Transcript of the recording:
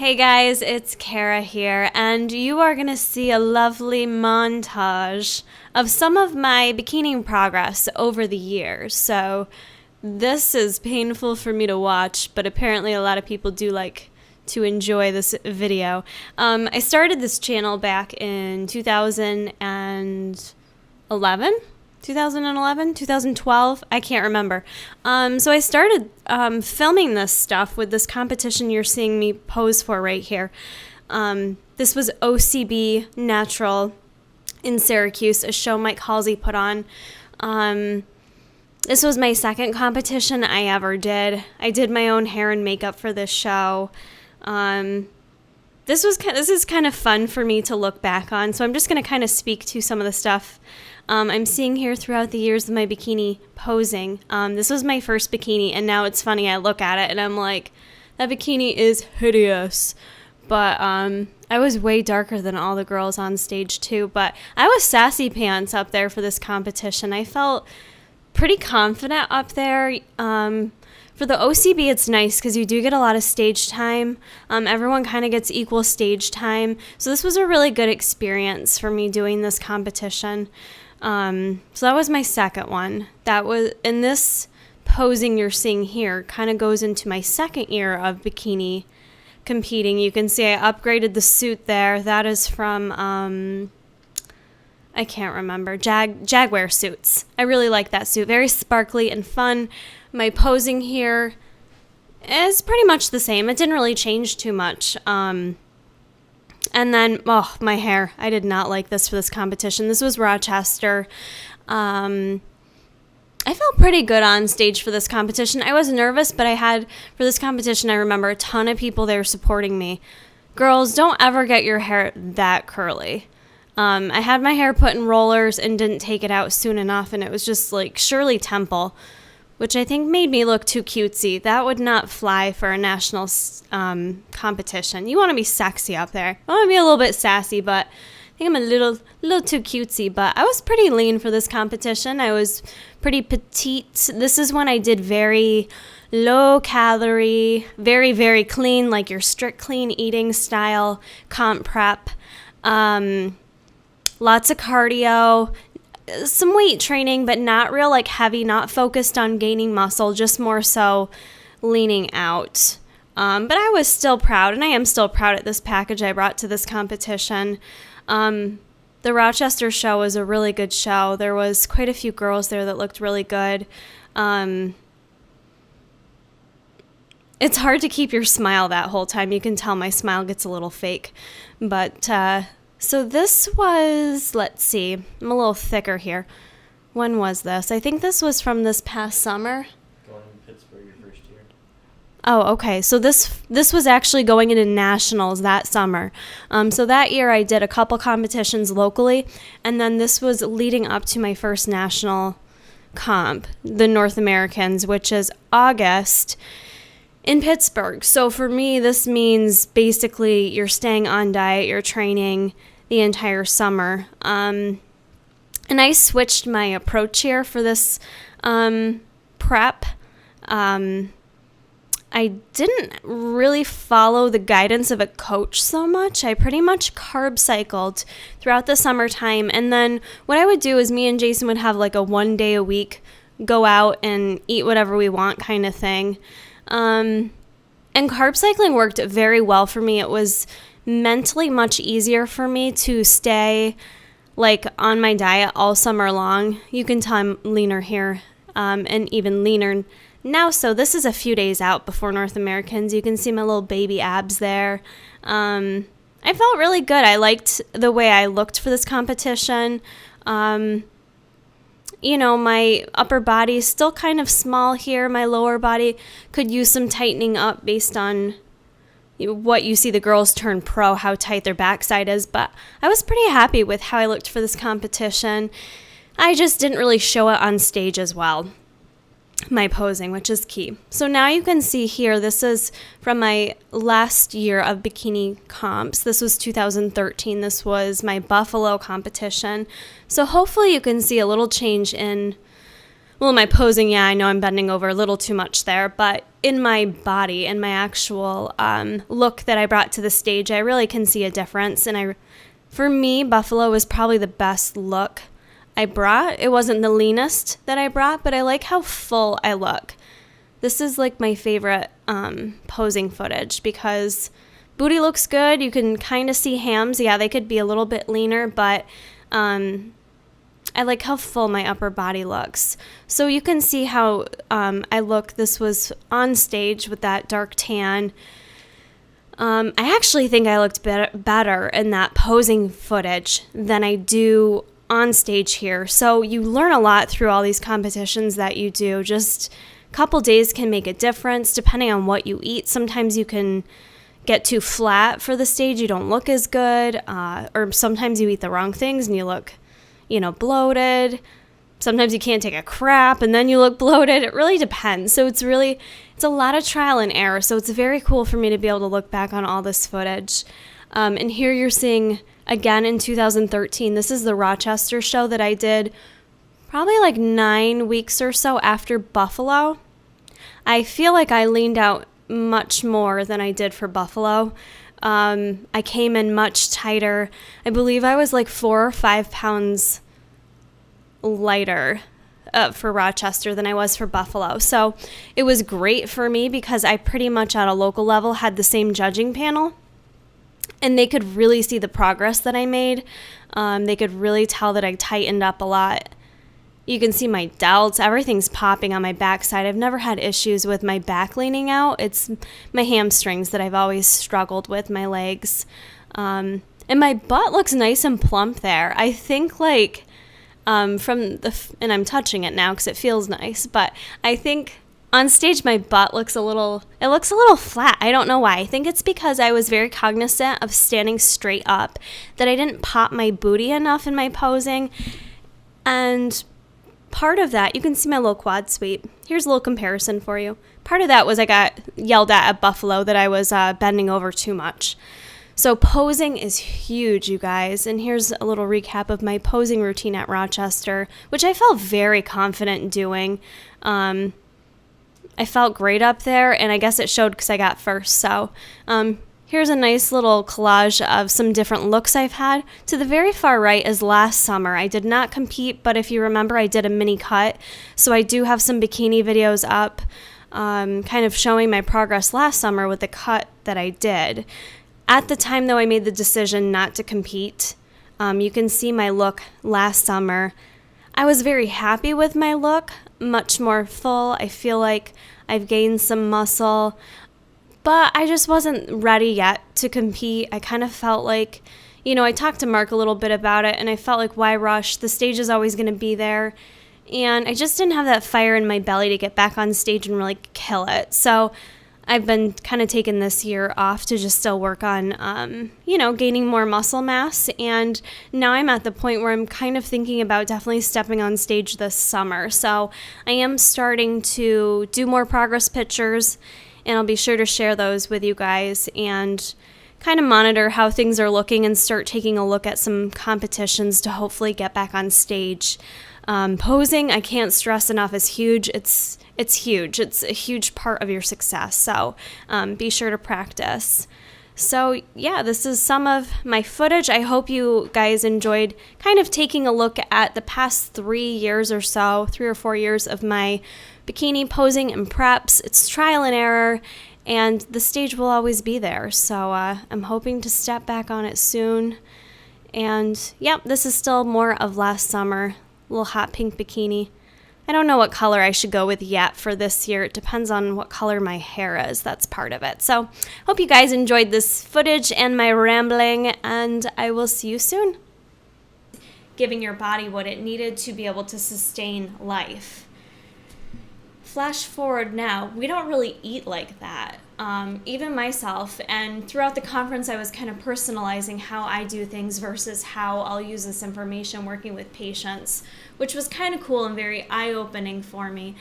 Hey guys, it's Kara here, and you are going to see a lovely montage of some of my bikini progress over the years. So this is painful for me to watch, but apparently a lot of people do like to enjoy this video. I started this channel back in 2012, I can't remember. So I started filming this stuff with this competition you're seeing me pose for right here. This was OCB Natural in Syracuse, a show Mike Halsey put on. This was my second competition I ever did. I did my own hair and makeup for this show. This is kind of fun for me to look back on, so I'm just going to kind of speak to some of the stuff I'm seeing here throughout the years of my bikini posing. This was my first bikini, and now it's funny, I look at it and I'm like, that bikini is hideous. But I was way darker than all the girls on stage too, but I was sassy pants up there for this competition. I felt pretty confident up there. For the OCB, it's nice because you do get a lot of stage time. Everyone kind of gets equal stage time. So this was a really good experience for me doing this competition. So that was my second one. That was, and this posing you're seeing here kind of goes into my second year of bikini competing. You can see I upgraded the suit there. That is from, I can't remember, Jaguar suits. I really like that suit. Very sparkly and fun. My posing here is pretty much the same. It didn't really change too much. And then, my hair. I did not like this for this competition. This was Rochester. I felt pretty good on stage for this competition. I was nervous, but for this competition, I remember a ton of people there supporting me. Girls, don't ever get your hair that curly. I had my hair put in rollers and didn't take it out soon enough, and it was just like Shirley Temple, which I think made me look too cutesy. That would not fly for a national competition. You want to be sexy up there. I want to be a little bit sassy, but I think I'm a little too cutesy. But I was pretty lean for this competition. I was pretty petite. This is when I did very low calorie, very, very clean, like your strict clean eating style comp prep. Lots of cardio. Some weight training, but not real like heavy, not focused on gaining muscle, just more so leaning out. But I was still proud, and I am still proud at this package I brought to this competition. The Rochester show was a really good show. There was quite a few girls there that looked really good. It's hard to keep your smile that whole time. You can tell my smile gets a little fake. But so this was, let's see, I'm a little thicker here. When was this? I think this was from this past summer. Going to Pittsburgh your first year. Oh, okay. So this was actually going into nationals that summer. So that year I did a couple competitions locally, and then this was leading up to my first national comp, the North Americans, which is August in Pittsburgh. So for me, this means basically you're staying on diet, you're training the entire summer. And I switched my approach here for this prep. I didn't really follow the guidance of a coach so much. I pretty much carb cycled throughout the summertime. And then what I would do is me and Jason would have like a 1 day a week, go out and eat whatever we want kind of thing. And carb cycling worked very well for me. It was mentally much easier for me to stay like on my diet all summer long. You can tell I'm leaner here, and even leaner now. So this is a few days out before North Americans. You can see my little baby abs there. I felt really good. I liked the way I looked for this competition. My upper body is still kind of small here. My lower body could use some tightening up based on what you see the girls turn pro, how tight their backside is. But I was pretty happy with how I looked for this competition. I just didn't really show it on stage as well, my posing, which is key. So now you can see here, this is from my last year of bikini comps. This was 2013. This was my Buffalo competition. So hopefully you can see a little change in, well, my posing. Yeah, I know I'm bending over a little too much there, but in my body and my actual look that I brought to the stage, I really can see a difference. And for me, buffalo was probably the best look I brought. It wasn't the leanest that I brought, but I like how full I look. This is like my favorite posing footage because booty looks good. You can kind of see hams. Yeah, they could be a little bit leaner, but I like how full my upper body looks. So you can see how I look. This was on stage with that dark tan. I actually think I looked better in that posing footage than I do on stage here. So you learn a lot through all these competitions that you do. Just a couple days can make a difference depending on what you eat. Sometimes you can get too flat for the stage. You don't look as good. Or sometimes you eat the wrong things and you look bloated. Sometimes you can't take a crap and then you look bloated. It really depends. So it's a lot of trial and error. So it's very cool for me to be able to look back on all this footage. And here you're seeing, again, in 2013, this is the Rochester show that I did probably like 9 weeks or so after Buffalo. I feel like I leaned out much more than I did for Buffalo. I came in much tighter. I believe I was like 4 or 5 pounds lighter for Rochester than I was for Buffalo. So it was great for me because I pretty much at a local level had the same judging panel and they could really see the progress that I made. They could really tell that I tightened up a lot. You can see my delts. Everything's popping on my backside. I've never had issues with my back leaning out. It's my hamstrings that I've always struggled with, my legs. And my butt looks nice and plump there. I think like and I'm touching it now because it feels nice, but I think on stage my butt looks a little flat. I don't know why. I think it's because I was very cognizant of standing straight up, that I didn't pop my booty enough in my posing. And part of that, you can see my little quad sweep. Here's a little comparison for you. Part of that was I got yelled at Buffalo that I was bending over too much. So posing is huge, you guys. And here's a little recap of my posing routine at Rochester, which I felt very confident doing. I felt great up there, and I guess it showed because I got first. So here's a nice little collage of some different looks I've had. To the very far right is last summer. I did not compete, but if you remember, I did a mini cut. So I do have some bikini videos up kind of showing my progress last summer with the cut that I did. At the time, though, I made the decision not to compete. You can see my look last summer. I was very happy with my look, much more full. I feel like I've gained some muscle, but I just wasn't ready yet to compete. I kind of felt like, I talked to Mark a little bit about it, and I felt like, why rush? The stage is always going to be there. And I just didn't have that fire in my belly to get back on stage and really kill it. So I've been kind of taking this year off to just still work on, gaining more muscle mass. And now I'm at the point where I'm kind of thinking about definitely stepping on stage this summer. So I am starting to do more progress pictures, and I'll be sure to share those with you guys and kind of monitor how things are looking and start taking a look at some competitions to hopefully get back on stage. Posing, I can't stress enough, is huge. It's huge. It's a huge part of your success. So be sure to practice. So yeah, this is some of my footage. I hope you guys enjoyed kind of taking a look at the past 3 years or so, 3 or 4 years of my bikini posing and preps. It's trial and error, and the stage will always be there. So I'm hoping to step back on it soon. And yep, this is still more of last summer. Little hot pink bikini. I don't know what color I should go with yet for this year. It depends on what color my hair is. That's part of it. So hope you guys enjoyed this footage and my rambling, and I will see you soon. Giving your body what it needed to be able to sustain life. Flash forward now, we don't really eat like that. Even myself, and throughout the conference I was kind of personalizing how I do things versus how I'll use this information working with patients, which was kind of cool and very eye-opening for me.